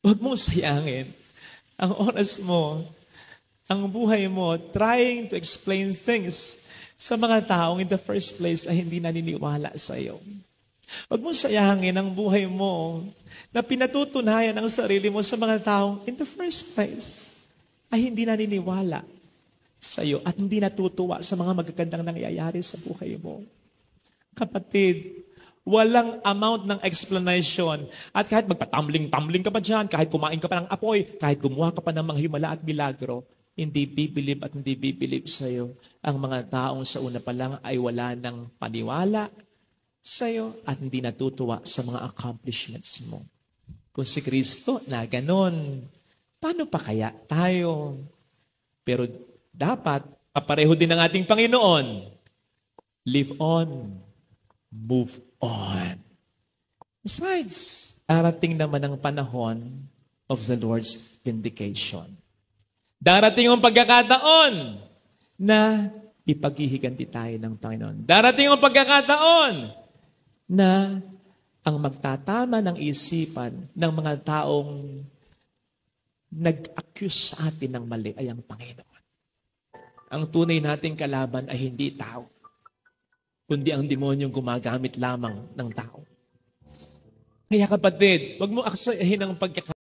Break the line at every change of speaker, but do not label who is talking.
Huwag mong sayangin ang oras mo, ang buhay mo, trying to explain things sa mga taong in the first place ay hindi naniniwala sa iyo. Huwag mong sayangin ang buhay mo na pinatutunayan ang sarili mo sa mga taong in the first place ay hindi naniniwala sa iyo at hindi natutuwa sa mga magagandang nangyayari sa buhay mo. Kapatid, walang amount ng explanation. At kahit magpatumbling-tumbling ka pa dyan, kahit kumain ka pa ng apoy, kahit gumawa ka pa ng mga himala at milagro, hindi bibilib at hindi bibilib sa iyo. Ang mga taong sa una pa lang ay wala ng paniwala sa iyo at hindi natutuwa sa mga accomplishments mo. Kung si Kristo na ganon, paano pa kaya tayo? Pero dapat, papareho din ng ating Panginoon. Live on. Move on. Besides, darating naman ang panahon of the Lord's vindication. Darating ang pagkakataon na ipaghihiganti tayo ng Panginoon. Darating ang pagkakataon na ang magtatama ng isipan ng mga taong nag-accuse sa atin ng mali ay ang Panginoon. Ang tunay nating kalaban ay hindi tao, kundi ang demonyong gumagamit lamang ng tao. Kaya kapatid, huwag mo aksayahin ang pagkakataon